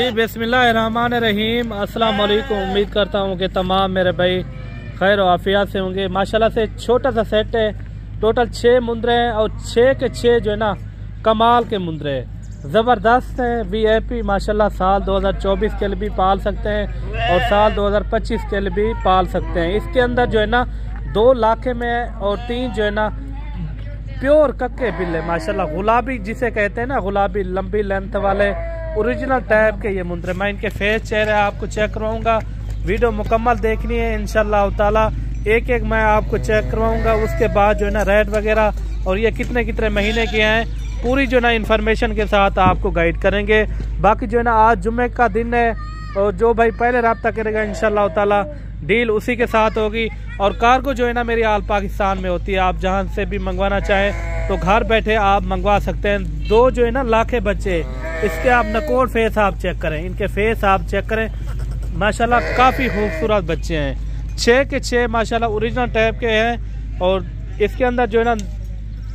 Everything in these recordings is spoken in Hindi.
बिस्मिल्लाहिर्रहमानिर्रहीम। अस्सलाम वालेकुम। उम्मीद करता हूँ कि तमाम मेरे भाई खैर आफियत से होंगे। माशाल्लाह से छोटा सा सेट है, टोटल 6 मुंदरे हैं और 6 के 6 जो है ना कमाल के मुंदरे हैं, ज़बरदस्त हैं। VIP माशाल्लाह साल 2024 के लिए भी पाल सकते हैं और साल 2025 के लिए भी पाल सकते हैं। इसके अंदर जो है ना 2 लाखे में और 3 जो है ना प्योर कक्के बिल्ले माशाल्लाह, गुलाबी जिसे कहते हैं ना, गुलाबी लंबी लेंथ वाले ओरिजिनल टाइप के ये मुंदरे। मैं इनके फेस चेहरे आपको चेक करवाऊंगा। वीडियो मुकम्मल देखनी है इंशाल्लाह ताला, एक एक मैं आपको चेक करवाऊंगा। उसके बाद जो है ना रेट वगैरह और ये कितने कितने महीने के हैं पूरी जो है ना इन्फॉर्मेशन के साथ आपको गाइड करेंगे। बाकी जो है ना आज जुम्मे का दिन है और जो भाई पहले रब्ता करेगा इंशाल्लाह ताला डील उसी के साथ होगी। और कार्गो जो है ना मेरी आल पाकिस्तान में होती है, आप जहां से भी मंगवाना चाहें तो घर बैठे आप मंगवा सकते हैं। 2 जो है ना लाखे बच्चे, इसके आप नकोर फेस आप चेक करें, इनके फेस आप चेक करें माशाल्लाह, काफ़ी खूबसूरत बच्चे हैं। 6 के 6 माशाल्लाह ओरिजिनल टाइप के हैं और इसके अंदर जो है ना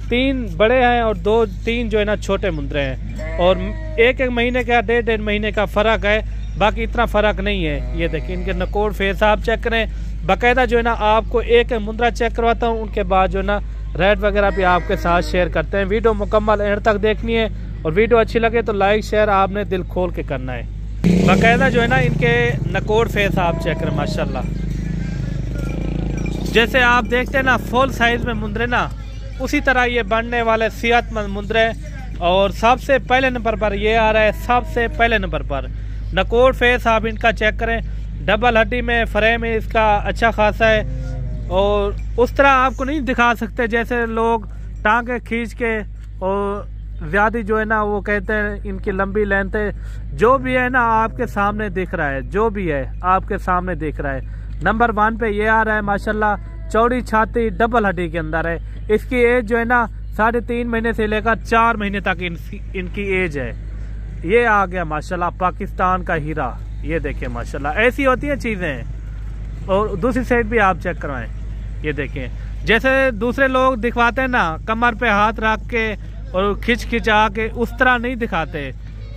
3 बड़े हैं और 2-3 जो है ना छोटे मुंदरे हैं और एक महीने का 1.5 महीने का फ़र्क है, बाकी इतना फ़र्क नहीं है। ये देखिए इनके नकोर फेस आप चेक करें। बाकायदा जो है ना आपको एक मुंदरा चेक करवाता हूँ, उनके बाद जो है ना रेट वगैरह भी आपके साथ शेयर करते हैं। वीडियो मुकम्मल एंड तक देखनी है और वीडियो अच्छी लगे तो लाइक शेयर आपने दिल खोल के करना है। बाकायदा जो है ना इनके नकोर फेस आप चेक करें माशाल्लाह, जैसे आप देखते हैं ना फुल साइज में मुंदरे ना, उसी तरह ये बनने वाले सेहतमंद मुंदरे। और सबसे पहले नंबर पर ये आ रहा है, सबसे पहले नंबर पर नकोर फेस आप इनका चेक करें। डबल हड्डी में फ्रेम है इसका अच्छा खासा है और उस तरह आपको नहीं दिखा सकते जैसे लोग टांगे खींच के और ज़्यादा जो है ना वो कहते हैं इनकी लंबी लेंथ है। जो भी है ना आपके सामने दिख रहा है, जो भी है आपके सामने दिख रहा है। नंबर 1 पे ये आ रहा है माशाल्लाह, चौड़ी छाती डबल हड्डी के अंदर है। इसकी एज जो है ना 3.5 महीने से लेकर 4 महीने तक इनकी एज है। ये आ गया माशाल्लाह पाकिस्तान का हीरा। ये देखिए माशाल्लाह, ऐसी होती है चीज़ें। और दूसरी साइड भी आप चेक करवाएं, ये देखें जैसे दूसरे लोग दिखवाते हैं ना कमर पे हाथ रख के और खिंचा के, उस तरह नहीं दिखाते।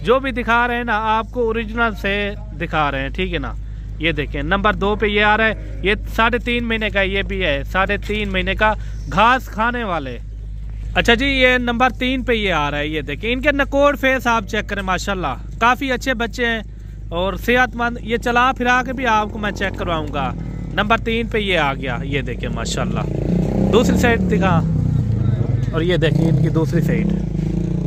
जो भी दिखा रहे हैं ना आपको ओरिजिनल से दिखा रहे हैं, ठीक है ना। ये देखें नंबर 2 पे ये आ रहा है, ये 3.5 महीने का ये भी है, 3.5 महीने का घास खाने वाले। अच्छा जी, ये नंबर 3 पे ये आ रहा है। ये देखिए इनके नकोर फेस आप चेक करें माशाल्लाह, काफ़ी अच्छे बच्चे हैं और सेहतमंद। ये चला फिरा के भी आपको मैं चेक करवाऊंगा। नंबर 3 पे ये आ गया, ये देखिए माशाल्लाह। दूसरी साइड दिखा, और ये देखिए इनकी दूसरी साइड,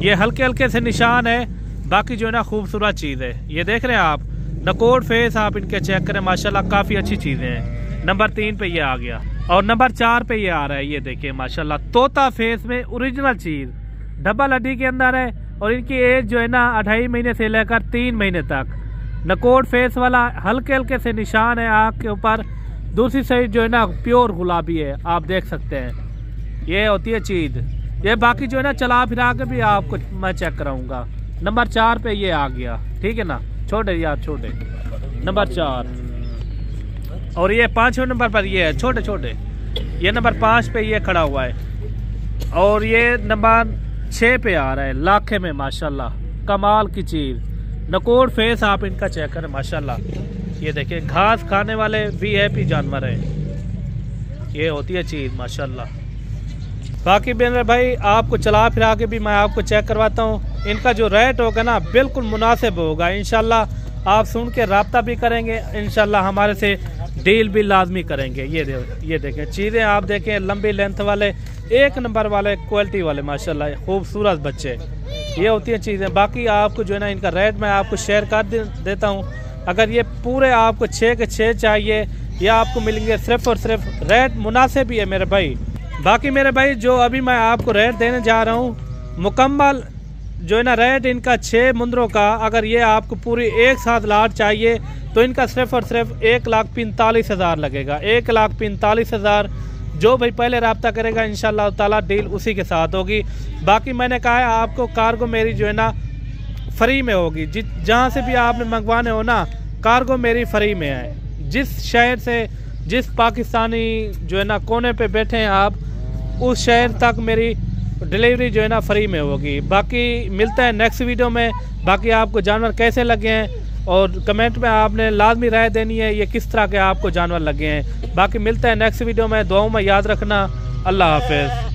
ये हल्के हल्के से निशान है, बाकी जो है ना खूबसूरत चीज़ है। ये देख रहे हैं आप नकोर फेस आप इनके चेक करें माशाल्लाह, काफ़ी अच्छी चीज़ें हैं। नंबर 3 पे ये आ गया और नंबर 4 पे ये आ रहा है। ये देखिए माशाल्लाह तोता फेस में ओरिजिनल चीज़, डबल हड्डी के अंदर है और इनकी एज जो है ना 2.5 महीने से लेकर 3 महीने तक। नकोर फेस वाला हल्के हल्के से निशान है आँख के ऊपर। दूसरी साइड जो है ना प्योर गुलाबी है, आप देख सकते हैं। ये होती है चीज़। ये बाकी जो है ना चला फिरा के भी आपको मैं चेक कराऊंगा। नंबर 4 पे ये आ गया, ठीक है ना, छोटे यार छोटे। नंबर 4 और ये 5वें नंबर पर ये है छोटे छोटे। ये नंबर 5 पे ये खड़ा हुआ है और ये नंबर 6 पे आ रहा है लाखे में माशाल्लाह, कमाल की चीज़। नकोर फेस आप इनका चेक करें माशाल्लाह। ये देखिए घास खाने वाले VIP जानवर हैं। ये होती है चीज़ माशाल्लाह। बाकी मेरे भाई आपको चला फिरा के भी मैं आपको चेक करवाता हूँ। इनका जो रेट होगा ना बिल्कुल मुनासिब होगा इंशाल्लाह। आप सुन के रब्ता भी करेंगे इंशाल्लाह, हमारे से डील भी लाजमी करेंगे। ये देखें चीज़ें आप देखें, लंबी लेंथ वाले 1 नंबर वाले क्वालिटी वाले माशाल्लाह खूबसूरत बच्चे। ये होती हैं चीज़ें। बाकी आपको जो है ना इनका रेट मैं आपको शेयर कर देता हूँ। अगर ये पूरे आपको 6 के 6 चाहिए या आपको मिलेंगे सिर्फ और सिर्फ, रेट मुनासिब ही है मेरे भाई। बाकी मेरे भाई जो अभी मैं आपको रेट देने जा रहा हूँ मुकम्मल जो है ना रेट इनका 6 मुंदरों का, अगर ये आपको पूरी एक साथ लाट चाहिए तो इनका सिर्फ और सिर्फ 1,45,000 लगेगा। 1,45,000। जो भाई पहले रब्ता करेगा इंशाल्लाह ताला डील उसी के साथ होगी। बाकी मैंने कहा है आपको कार्गो मेरी जो है ना फ्री में होगी। जहाँ से भी आपने मंगवाने हो ना कार्गो मेरी फ्री में है। जिस शहर से, जिस पाकिस्तानी जो है ना कोने पे बैठे हैं आप, उस शहर तक मेरी डिलीवरी जो है ना फ्री में होगी। बाकी मिलता है नेक्स्ट वीडियो में। बाकी आपको जानवर कैसे लगे हैं और कमेंट में आपने लाजमी राय देनी है ये किस तरह के आपको जानवर लगे हैं। बाकी मिलते हैं नेक्स्ट वीडियो में, दुआओं में याद रखना। अल्लाह हाफिज़।